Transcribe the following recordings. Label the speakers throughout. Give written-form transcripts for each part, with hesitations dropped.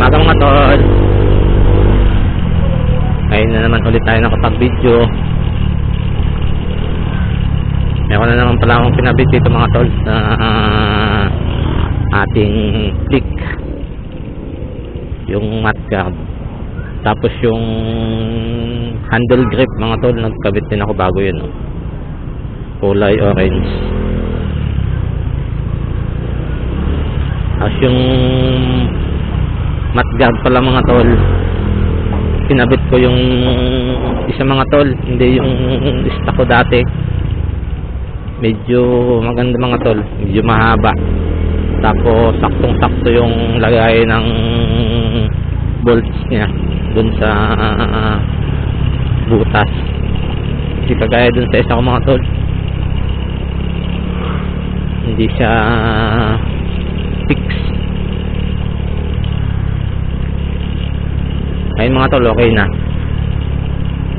Speaker 1: Umaga mga tol. Ngayon na naman ulit tayo nakapag-video. Meron na naman pala akong pinabit dito mga tol sa ating flick. Yung mat guard. Tapos yung handle grip mga tol, nagkabit din ako bago yun. Kulay orange. Tapos yung mat guard pala mga tol, pinabit ko yung isa mga tol, hindi yung stock ko dati. Medyo maganda mga tol, medyo mahaba. Tapos saktong sakto yung lagay ng bolts niya dun sa butas. Hindi kagaya dun sa isa ko mga tol, hindi siya fix. Ayun mga tol, okay na.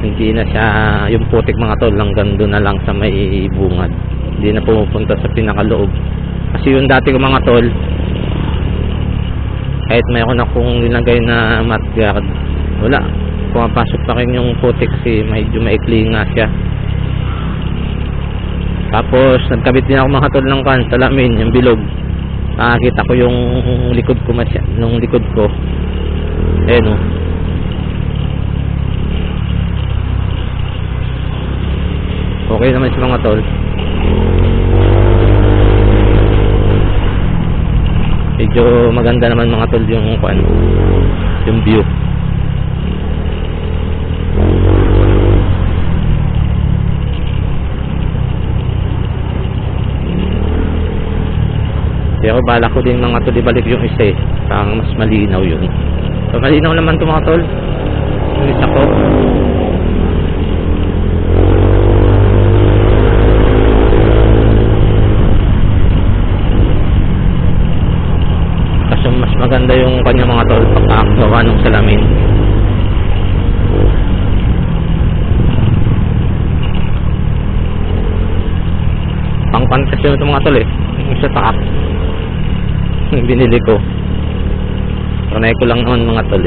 Speaker 1: Hindi na siya yung putik mga tol, hanggang doon na lang sa may bungad. Hindi na pumupunta sa pinakaloob. Kasi yung dati ko mga tol, kahit mayroon akong nilagay na mat guard, wala, pumapasok pa rin yung putik kasi medyo maikli nga siya. Tapos nagkabit din ako mga tol ng salamin, yung bilog. Nakakita ko yung likod ko nung likod ko. Ayan o. Okay naman si mga tol. Medyo maganda naman mga tol yung view. Pero bala ko din mga tol ibalik yung isa parang mas malinaw yun. So malinaw naman ito mga tol, yung isa ko. Kasi mas maganda yung kanya mga tol pagkagawa ng salamin. Pangpan kasi ito mga tol yung sa taas yung binili ko. Panay ko lang naman mga tol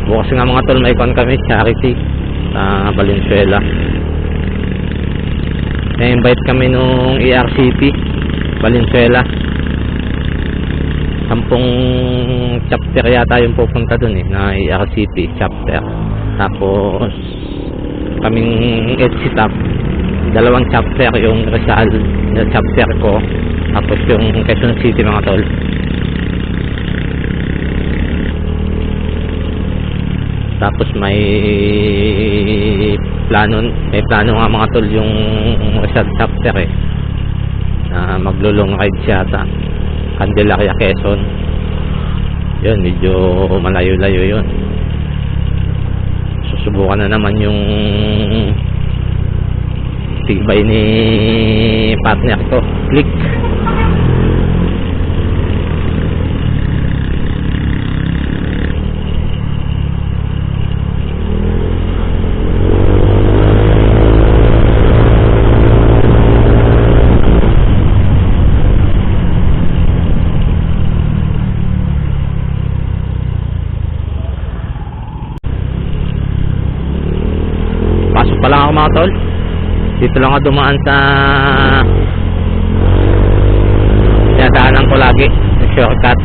Speaker 1: bukas nga mga tol, may kon kami charity sa Valenzuela. Na-invite kami nung ERCP Valenzuela. 10 chapter yata yung pupunta dun na ERCP chapter. Tapos kaming EDSITAP 2 chapter, yung Rizal na chapter ko, tapos yung Quezon City mga tol. Tapos may plano nga mga tol yung Rizal chapter na maglulong ride siya sa Candelaria, Quezon. Yun, medyo malayo-layo yun. Susubukan na naman yung tibay ni partner ko, Click. Pasok pa lang ako mga tol. Dito lang ako dumaan sa dinadaanan ko lagi, shortcut.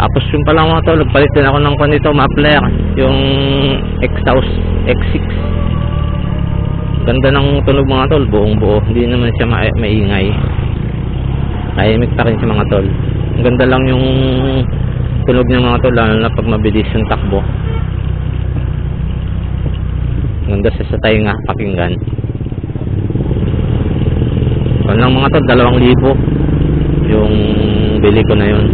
Speaker 1: Tapos yung pala mga tol, nagpalit din ako ng kanito muffler, yung exhaust X6. Ganda ng tunog mga tol, buong buo, hindi naman siya maingay. tahimik pa rin si mga tol. Ang ganda lang yung tunog ng mga tol, lalo na pag mabilis yung takbo. Ang ganda sa tainga pakinggan. So lang mga tol, 2,000 yung bili ko na yun.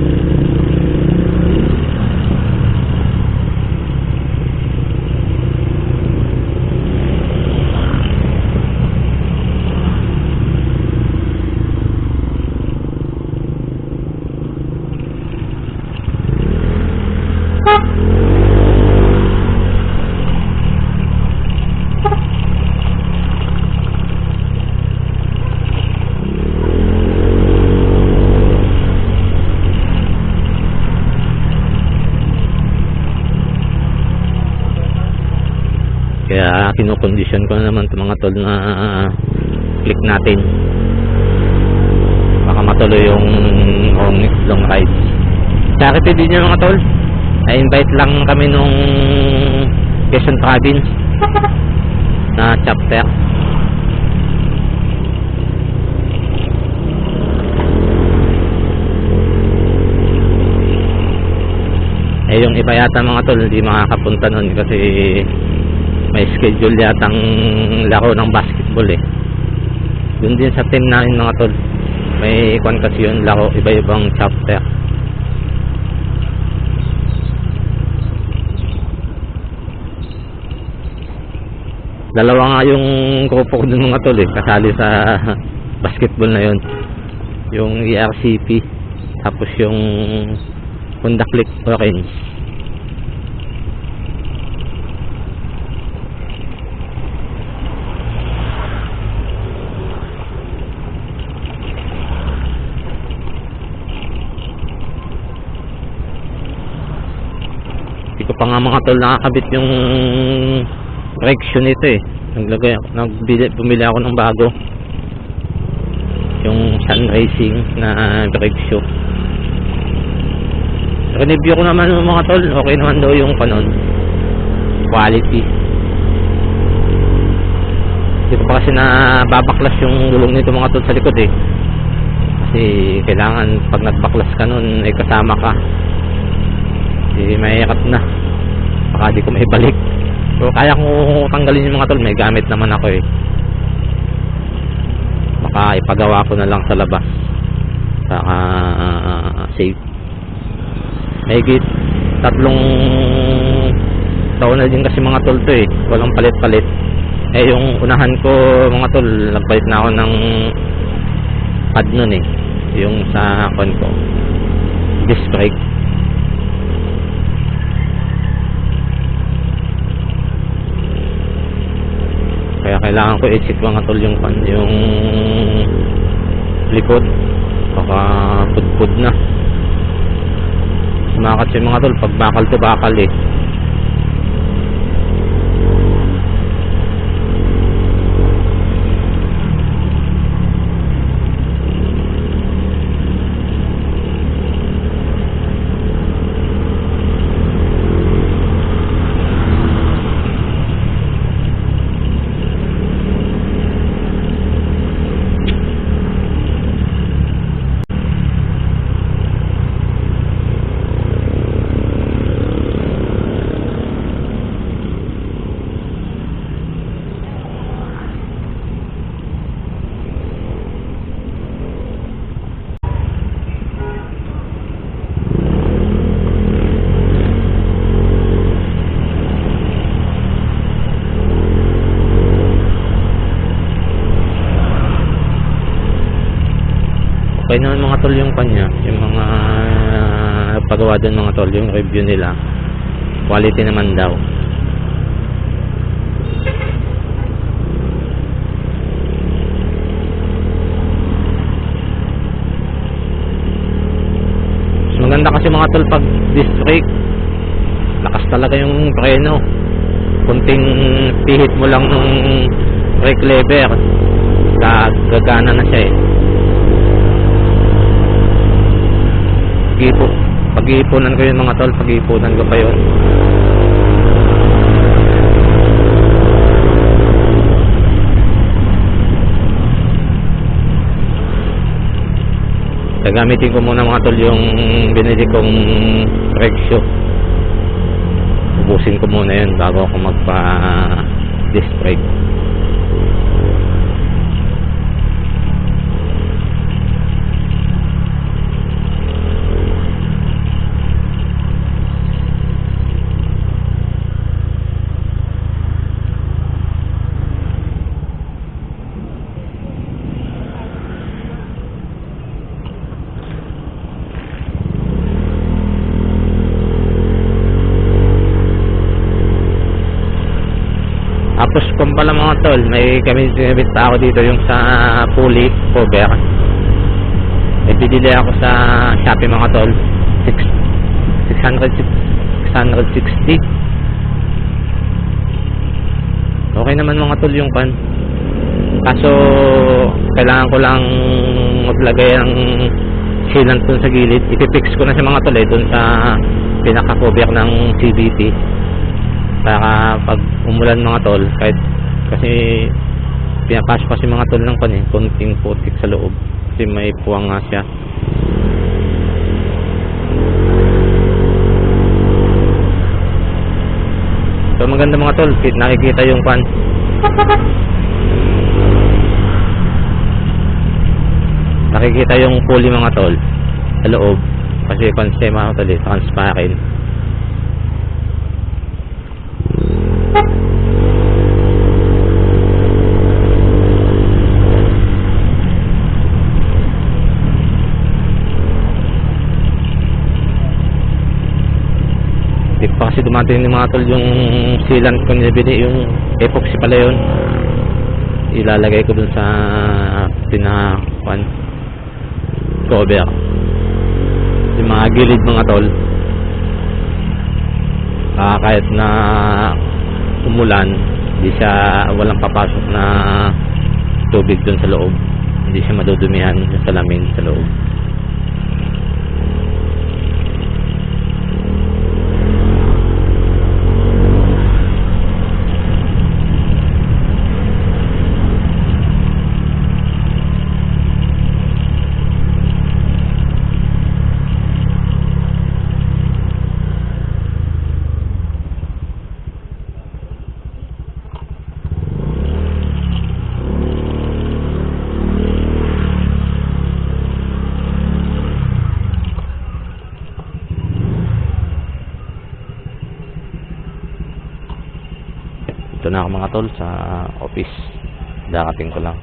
Speaker 1: Kaya kinokondisyon ko na naman itong mga tol na click natin. Baka matuloy yung next long ride. Charity din yung mga tol. Na-invite lang kami nung Quezon Province na chapter. Eh yung iba yata mga tol hindi makakapunta nun kasi may schedule yatang laro ng basketball eh. Doon din sa team namin mga tol, may kwan kasi yun, laro, iba-ibang chapter. Dalawa nga yung grupo ko dun mga tol eh, kasali sa basketball na yun. Yung ERCP, tapos yung Honda Click Orange. Hindi ko pa nga mga tol nakakabit yung correction nito eh. Bumili ako ng bago, yung Sun Racing na brake shoe. Review ko naman ng mga tol, okay naman daw yung kanon quality. Hindi ko pa kasi na babaklas yung gulong nito mga tol sa likod eh, kasi kailangan pag nagbaklas ka nun ay kasama ka, may ikat na, baka di ko may balik. So kaya ko tanggalin yung mga tol, may gamit naman ako eh, baka ipagawa ko na lang sa labas saka safe. May 3 taon na din kasi mga tol to eh, walang palit-palit. Eh yung unahan ko mga tol, nagpalit na ako ng pad nun eh, yung sa kon ko disc brake. Kaya kailangan ko i-check mga tol yung likod, baka pudpud na. Sumakat siya mga tol pag bakal to bakal eh. Okay naman mga tol yung kanya, yung mga pagawa doon mga tol, yung review nila quality naman daw. Maganda kasi mga tol pag disc brake, lakas talaga yung preno, kunting pihit mo lang nung brake lever gagana na siya eh. Pag-iipunan ko yun mga tol, pag-iipunan ko pa yun. Gagamitin ko muna mga tol yung binili kong presyo. Ubusin ko muna yun bago ako magpa disc brake. Tapos kung pala mga tol, may kinabit pa ako dito yung sa pulley cover. May bibili ako sa Shopee mga tol, 660. Okay naman mga tol yung pan. Kaso kailangan ko lang maglagay ng sealant dun sa gilid. Ipipix ko na sa mga tol dun sa pinaka-cover ng CVT. Para pag umulan mga tol, kahit kasi pinapasok kasi mga tol ng pan konting putik sa loob kasi may puwang nga siya. So maganda mga tol, nakikita yung pan. Nakikita yung pulley mga tol sa loob kasi konse mga tol transparent. Di pa kasi dumating ni mga tol yung sealant ko nilibili, yung epoxy pala yun. Ilalagay ko dun sa cover yung mga gilid mga tol. Kahit na umulan, hindi siya, walang papasok na tubig dun sa loob, hindi siya madudumihan yung salamin sa loob. Ito na ako mga tol sa office, darating ko lang.